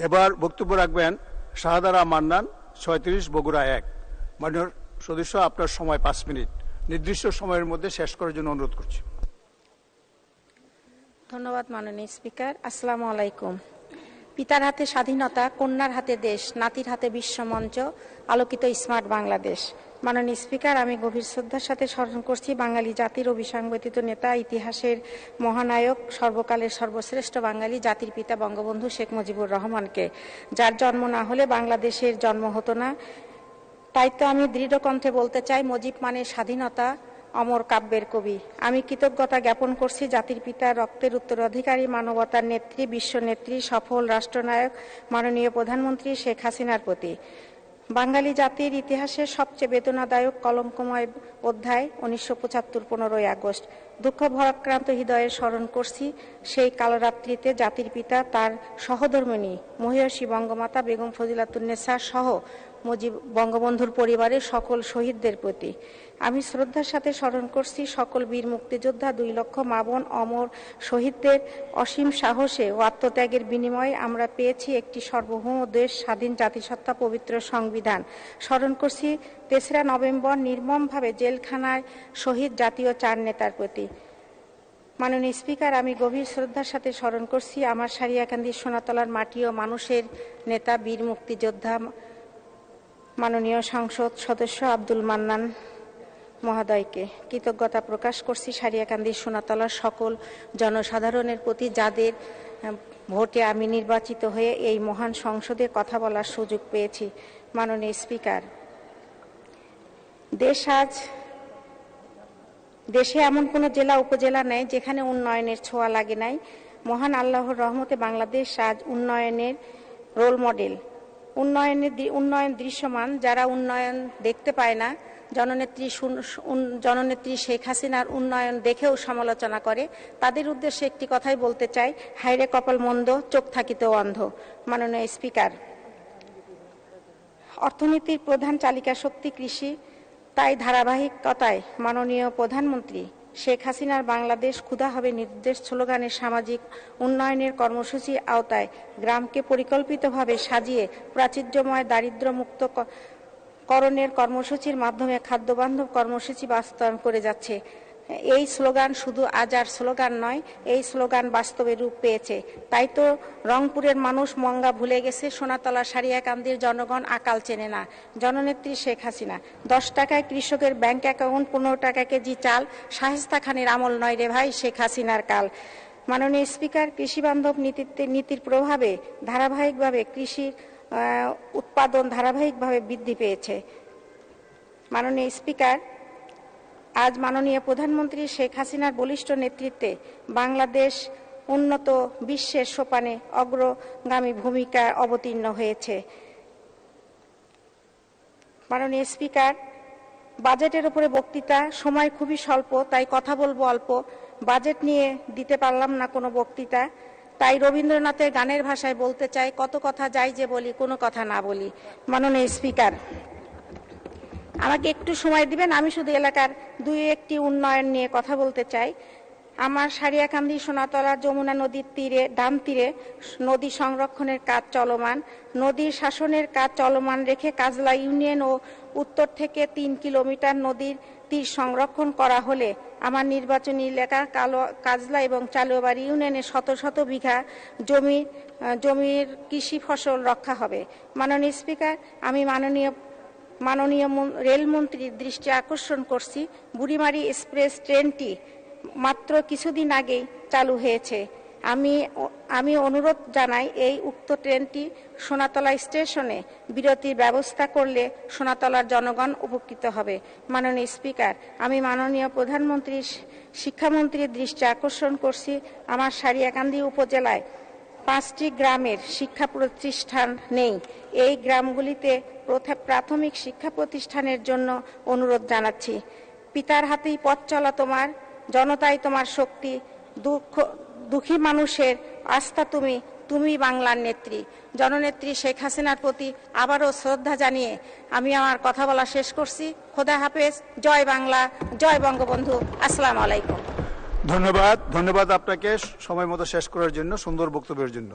এবার বক্তব্য রাখবেন শাহাদারা মান্নান, ৩৬ বগুড়া ১। মাননীয় সদস্য, আপনার সময় ৫ মিনিট। নির্দিষ্ট সময়ের মধ্যে শেষ করার জন্য অনুরোধ করছি। ধন্যবাদ মাননীয় স্পিকার। আসসালামু আলাইকুম। পিতার হাতে স্বাধীনতা, কন্যার হাতে দেশ, নাতির হাতে বিশ্বমঞ্চ, আলোকিত স্মার্ট বাংলাদেশ। মাননীয় স্পিকার, আমি গভীর শ্রদ্ধার সাথে স্মরণ করছি বাঙালি জাতির অবিসংবাদিত নেতা, ইতিহাসের মহানায়ক, সর্বকালের সর্বশ্রেষ্ঠ বাঙালি জাতির পিতা বঙ্গবন্ধু শেখ মুজিবুর রহমানকে, যার জন্ম না হলে বাংলাদেশের জন্ম হতো না। তাই তো আমি দৃঢ় কণ্ঠে বলতে চাই, মুজিব মানে স্বাধীনতা, অমর কাব্যের কবি। আমি কৃতজ্ঞতা জ্ঞাপন করছি জাতির পিতার রক্তের উত্তরাধিকারী, মানবতার নেত্রী, বিশ্ব নেত্রী, সফল রাষ্ট্রনায়ক মাননীয় প্রধানমন্ত্রী শেখ হাসিনার প্রতি। বাঙালি জাতির ইতিহাসের সবচেয়ে বেদনাদায়ক কলঙ্কময় অধ্যায় ১৯৭৫ ১৫ই আগস্ট। দুঃখ ভরাক্রান্ত হৃদয়ে স্মরণ করছি সেই কালরাত্রিতে জাতির পিতা, তার সহধর্মিণী মহিয়সী বঙ্গমাতা বেগম ফজিলাতুন্নেছা সহ বঙ্গবন্ধুর পরিবারের সকল শহীদদের প্রতি। আমি শ্রদ্ধার সাথে স্মরণ করছি সকল বীর মুক্তিযোদ্ধা, ২ লক্ষ মা বোন অমর শহীদদের অসীম সাহসে ও আত্মত্যাগের বিনিময়ে আমরা পেয়েছি একটি সার্বভৌম দেশ, স্বাধীন জাতিসত্তা, পবিত্র সংবিধান। স্মরণ করছি ৩রা নভেম্বর নির্মমভাবে জেলখানায় শহীদ জাতীয় ৪ নেতার প্রতি। মাননীয় স্পিকার, আমি গভীর শ্রদ্ধার সাথে স্মরণ করছি আমার সারিয়াকান্দির সোনাতলার মাটি ও মানুষের নেতা, বীর মুক্তিযোদ্ধা মাননীয় সংসদ সদস্য আব্দুল মান্নান মহোদয়কে। কৃতজ্ঞতা প্রকাশ করছি সারিয়াকান্দির সোনাতলার সকল জনসাধারণের প্রতি, যাদের ভোটে আমি নির্বাচিত হয়ে এই মহান সংসদে কথা বলার সুযোগ পেয়েছি। মাননীয় স্পিকার, দেশে এমন কোনো জেলা উপজেলা নেই যেখানে উন্নয়নের ছোঁয়া লাগে নাই। মহান আল্লাহর রহমতে বাংলাদেশ আজ উন্নয়নের রোল মডেল। উন্নয়ন দৃশ্যমান, যারা উন্নয়ন দেখতে পায় না, জননেত্রী শেখ হাসিনার উন্নয়ন দেখেও সমালোচনা করে, তাদের উদ্দেশ্যে একটি কথাই বলতে চাই, হায়রে কপাল মন্দ, চোখ থাকিতেও অন্ধ। মাননীয় স্পিকার, অর্থনীতির প্রধান চালিকা শক্তি কৃষি, তাই ধারাবাহিকতায় মাননীয় প্রধানমন্ত্রী শেখ হাসিনার বাংলাদেশ ক্ষুধা হবে নির্দেশ স্লোগানের সামাজিক উন্নয়নের কর্মসূচির আওতায় গ্রামকে পরিকল্পিতভাবে সাজিয়ে প্রাচুর্যময় দারিদ্র্যমুক্ত করণের কর্মসূচির মাধ্যমে খাদ্যবান্ধব কর্মসূচি বাস্তবায়ন করে যাচ্ছে। এই স্লোগান শুধু আজার স্লোগান নয়, এই স্লোগান বাস্তবে রূপ পেয়েছে। তাই তো রংপুরের মানুষ মঙ্গা ভুলে গেছে, সোনাতলা সারিয়াকান্দির জনগণ আকাল চেনে না। জননেত্রী শেখ হাসিনা, 10 টাকায় কৃষকের ব্যাংক অ্যাকাউন্ট, 15 টাকা কেজি চাল, শায়েস্তা খানের আমল নয় রে ভাই, শেখ হাসিনার কাল। মাননীয় স্পিকার, কৃষিবান্ধব নীতির প্রভাবে ধারাবাহিকভাবে কৃষির উৎপাদন ধারাবাহিকভাবে বৃদ্ধি পেয়েছে। মাননীয় স্পিকার, আজ মাননীয় প্রধানমন্ত্রী শেখ হাসিনার বলিষ্ঠ নেতৃত্বে বাংলাদেশ উন্নত বিশ্বের সোপানে অগ্রগামী ভূমিকা অবতীর্ণ হয়েছে। মাননীয় স্পিকার, বাজেটের উপরে বক্তৃতা, সময় খুবই স্বল্প, তাই কথা বলবো অল্প। বাজেট নিয়ে দিতে পারলাম না কোনো বক্তৃতা, তাই রবীন্দ্রনাথের গানের ভাষায় বলতে চাই, কত কথা যাই যে বলি, কোনো কথা না বলি। মাননীয় স্পিকার, আমাকে একটু সময় দিবেন, আমি শুধু এলাকার 2-1টি উন্নয়ন নিয়ে কথা বলতে চাই। আমার সারিয়াকান্দি সোনাতলা যমুনা নদীর তীরে, ডান তীরে নদী সংরক্ষণের কাজ চলমান। নদীর শাসনের কাজ চলমান রেখে কাজলা ইউনিয়ন ও উত্তর থেকে 3 কিলোমিটার নদীর তীর সংরক্ষণ করা হলে আমার নির্বাচনী এলাকা কাজলা এবং চালুয়াবাড়ি ইউনিয়নে শত শত বিঘা জমির কৃষি ফসল রক্ষা হবে। মাননীয় স্পিকার, আমি মাননীয় রেলমন্ত্রীর দৃষ্টি আকর্ষণ করছি, বুড়িমারি এক্সপ্রেস ট্রেনটি মাত্র কিছুদিন আগেই চালু হয়েছে। আমি অনুরোধ জানাই, এই উক্ত ট্রেনটি সোনাতলা স্টেশনে বিরতির ব্যবস্থা করলে সোনাতলার জনগণ উপকৃত হবে। মাননীয় স্পিকার, আমি মাননীয় প্রধানমন্ত্রী শিক্ষামন্ত্রীর দৃষ্টি আকর্ষণ করছি, আমার সারিয়াকান্দি উপজেলায় 5টি গ্রামের শিক্ষা প্রতিষ্ঠান নেই। এই গ্রামগুলিতে প্রাথমিক শিক্ষা প্রতিষ্ঠানের জন্য অনুরোধ জানাচ্ছি। পিতার হাতেই পথ চলা তোমার, জনতাই তোমার শক্তি, দুঃখী মানুষের আস্থা তুমি বাংলার নেত্রী। জননেত্রী শেখ হাসিনার প্রতি আবারও শ্রদ্ধা জানিয়ে আমি আমার কথা বলা শেষ করছি। খোদা হাফেজ, জয় বাংলা, জয় বঙ্গবন্ধু, আসসালামু আলাইকুম। ধন্যবাদ আপনাকে সময় মতো শেষ করার জন্য, সুন্দর বক্তব্যের জন্য।